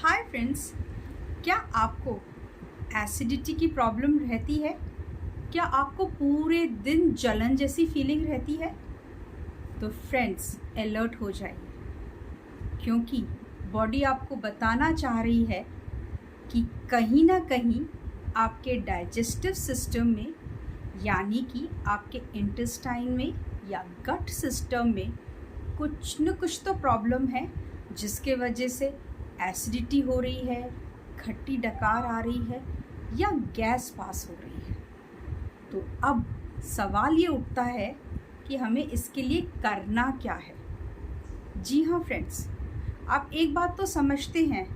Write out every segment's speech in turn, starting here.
Hi friends, क्या आपको acidity की प्रॉब्लम रहती है? क्या आपको पूरे दिन जलन जैसी फीलिंग रहती है? तो फ्रेंड्स अलर्ट हो जाइए, क्योंकि बॉडी आपको बताना चाह रही है कि कहीं ना कहीं आपके डाइजेस्टिव सिस्टम में, यानी कि आपके इंटेस्टाइन में या गट सिस्टम में कुछ न कुछ तो प्रॉब्लम है, जिसके वजह से एसिडिटी हो रही है, खट्टी डकार आ रही है या गैस पास हो रही है। तो अब सवाल ये उठता है कि हमें इसके लिए करना क्या है। जी हाँ फ्रेंड्स, आप एक बात तो समझते हैं,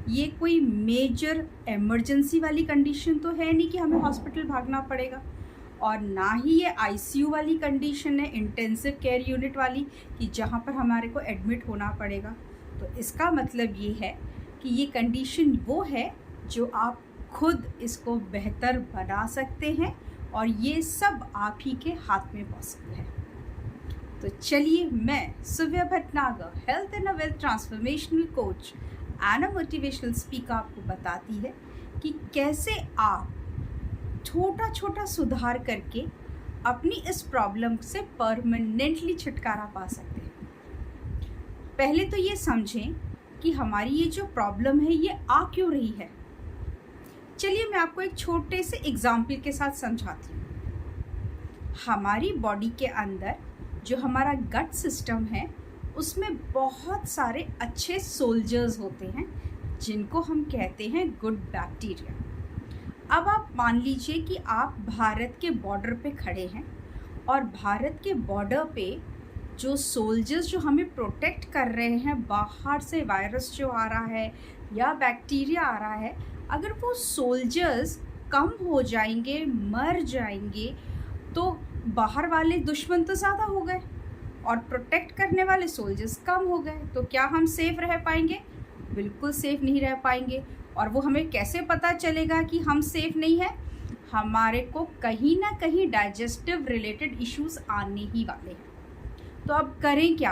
ये कोई मेजर इमरजेंसी वाली कंडीशन तो है नहीं कि हमें हॉस्पिटल भागना पड़ेगा, और ना ही ये आईसीयू वाली कंडीशन है, इंटेंसिव केयर यूनिट वाली, कि जहाँ पर हमारे को एडमिट होना पड़ेगा। तो इसका मतलब ये है कि ये कंडीशन वो है जो आप खुद इसको बेहतर बना सकते हैं, और ये सब आप ही के हाथ में पॉसिबल है। तो चलिए, मैं Suvya Bhatnagar, health and wealth transformational coach and motivational speaker, आपको बताती है कि कैसे आप छोटा छोटा सुधार करके अपनी इस प्रॉब्लम से परमानेंटली छुटकारा पा सकते हैं। पहले तो ये समझें कि हमारी ये जो प्रॉब्लम है ये आ क्यों रही है। चलिए मैं आपको एक छोटे से एग्जाम्पल के साथ समझाती हूँ। हमारी बॉडी के अंदर जो हमारा गट सिस्टम है, उसमें बहुत सारे अच्छे सोल्जर्स होते हैं, जिनको हम कहते हैं गुड बैक्टीरिया। अब आप मान लीजिए कि आप भारत के बॉर्डर पे खड़े हैं, और भारत के बॉर्डर पे जो सोल्जर्स जो हमें प्रोटेक्ट कर रहे हैं, बाहर से वायरस जो आ रहा है या बैक्टीरिया आ रहा है, अगर वो सोल्जर्स कम हो जाएंगे, मर जाएंगे, तो बाहर वाले दुश्मन तो ज़्यादा हो गए और प्रोटेक्ट करने वाले सोल्जर्स कम हो गए। तो क्या हम सेफ रह पाएंगे? बिल्कुल सेफ नहीं रह पाएंगे। और वो हमें कैसे पता चलेगा कि हम सेफ नहीं है? हमारे को कहीं ना कहीं डाइजेस्टिव रिलेटेड इश्यूज आने ही वाले हैं। तो अब करें क्या?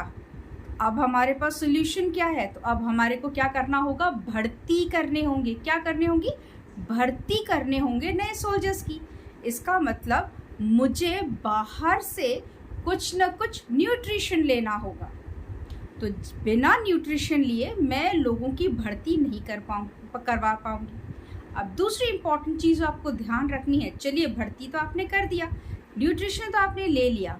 अब हमारे पास सोल्यूशन क्या है? तो अब हमारे को क्या करना होगा? भर्ती करने होंगे। क्या करने होंगी? भर्ती करने होंगे नए सोल्जर्स की। इसका मतलब मुझे बाहर से कुछ न कुछ न्यूट्रिशन लेना होगा। तो बिना न्यूट्रिशन लिए मैं लोगों की भर्ती नहीं करवा पाऊंगी। अब दूसरी इंपॉर्टेंट चीज़ आपको ध्यान रखनी है। चलिए, भर्ती तो आपने कर दिया, न्यूट्रिशन तो आपने ले लिया,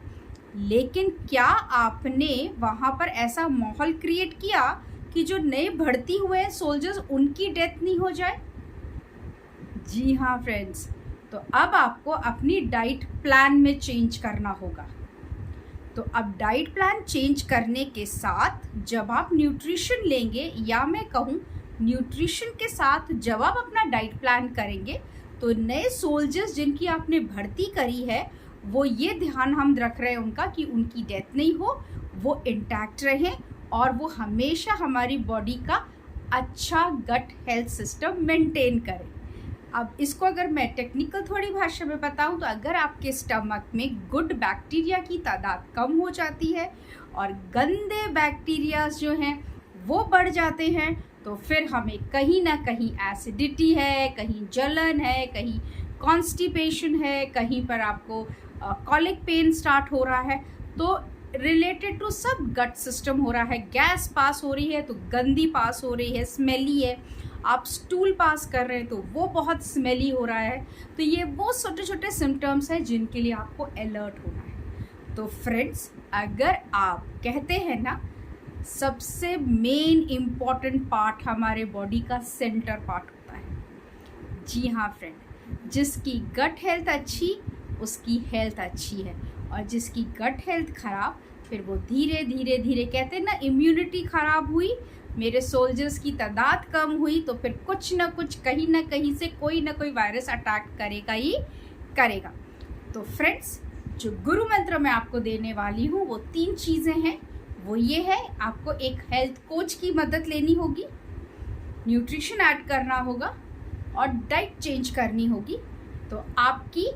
लेकिन क्या आपने वहाँ पर ऐसा माहौल क्रिएट किया कि जो नए भर्ती हुए सोल्जर्स, उनकी डेथ नहीं हो जाए? जी हाँ फ्रेंड्स, तो अब आपको अपनी डाइट प्लान में चेंज करना होगा। तो अब डाइट प्लान चेंज करने के साथ जब आप न्यूट्रिशन लेंगे, या मैं कहूँ न्यूट्रिशन के साथ जब आप अपना डाइट प्लान करेंगे, तो नए सोल्जर्स जिनकी आपने भर्ती करी है, वो ये ध्यान हम रख रहे हैं उनका कि उनकी डेथ नहीं हो, वो इंटैक्ट रहें, और वो हमेशा हमारी बॉडी का अच्छा गट हेल्थ सिस्टम मेंटेन करें। अब इसको अगर मैं टेक्निकल थोड़ी भाषा में बताऊं, तो अगर आपके स्टमक में गुड बैक्टीरिया की तादाद कम हो जाती है और गंदे बैक्टीरियाज जो हैं वो बढ़ जाते हैं, तो फिर हमें कहीं ना कहीं एसिडिटी है, कहीं जलन है, कहीं कॉन्स्टिपेशन है, कहीं पर आपको कॉलिक पेन स्टार्ट हो रहा है। तो रिलेटेड टू सब गट सिस्टम हो रहा है। गैस पास हो रही है तो गंदी पास हो रही है, स्मेली है। आप स्टूल पास कर रहे हैं तो वो बहुत स्मेली हो रहा है। तो ये वो छोटे छोटे सिम्टम्स हैं जिनके लिए आपको अलर्ट होना है। तो फ्रेंड्स, अगर आप कहते हैं ना, सबसे मेन इम्पॉर्टेंट पार्ट हमारे बॉडी का सेंटर पार्ट होता है। जी हाँ फ्रेंड, जिसकी गट हेल्थ अच्छी, उसकी हेल्थ अच्छी है, और जिसकी गट हेल्थ खराब, फिर वो धीरे धीरे धीरे, कहते हैं ना, इम्यूनिटी खराब हुई, मेरे सोल्जर्स की तादाद कम हुई, तो फिर कुछ ना कुछ, कहीं ना कहीं से कोई ना कोई वायरस अटैक करेगा ही करेगा। तो फ्रेंड्स, जो गुरु मंत्र मैं आपको देने वाली हूँ वो 3 चीज़ें हैं। वो ये है, आपको एक हेल्थ कोच की मदद लेनी होगी, न्यूट्रिशन ऐड करना होगा, और डाइट चेंज करनी होगी। तो आपकी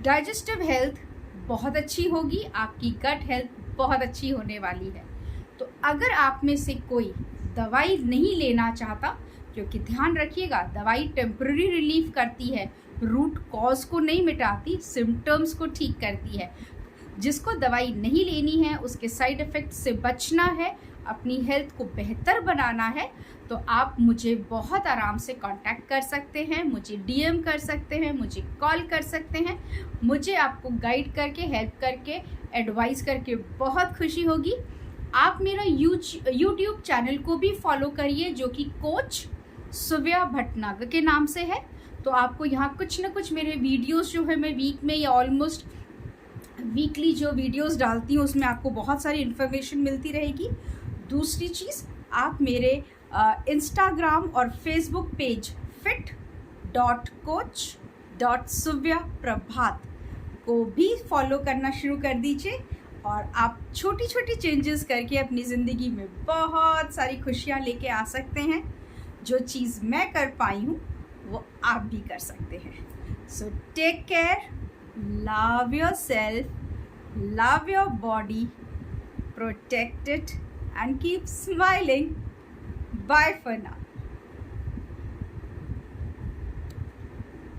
डाइजेस्टिव हेल्थ बहुत अच्छी होगी, आपकी गट हेल्थ बहुत अच्छी होने वाली है। तो अगर आप में से कोई दवाई नहीं लेना चाहता, क्योंकि ध्यान रखिएगा दवाई टेम्पररी रिलीफ करती है, रूट कॉज को नहीं मिटाती, सिम्टम्स को ठीक करती है। जिसको दवाई नहीं लेनी है, उसके साइड इफ़ेक्ट से बचना है, अपनी हेल्थ को बेहतर बनाना है, तो आप मुझे बहुत आराम से कांटेक्ट कर सकते हैं, मुझे डीएम कर सकते हैं, मुझे कॉल कर सकते हैं। मुझे आपको गाइड करके, हेल्प करके, एडवाइस करके बहुत खुशी होगी। आप मेरा यूट्यूब चैनल को भी फॉलो करिए, जो कि कोच सुव्या भटनागर के नाम से है। तो आपको यहाँ कुछ ना कुछ मेरे वीडियोस जो है, मैं वीक में या ऑलमोस्ट वीकली जो वीडियोस डालती हूँ, उसमें आपको बहुत सारी इन्फॉर्मेशन मिलती रहेगी। दूसरी चीज़, आप मेरे इंस्टाग्राम और फेसबुक पेज fit.coach.suvyaprabhat को भी फॉलो करना शुरू कर दीजिए, और आप छोटी छोटी चेंजेस करके अपनी ज़िंदगी में बहुत सारी खुशियाँ लेके आ सकते हैं। जो चीज़ मैं कर पाई हूँ वो आप भी कर सकते हैं। So take care, love yourself, love your body, protect it and keep smiling. Bye for now.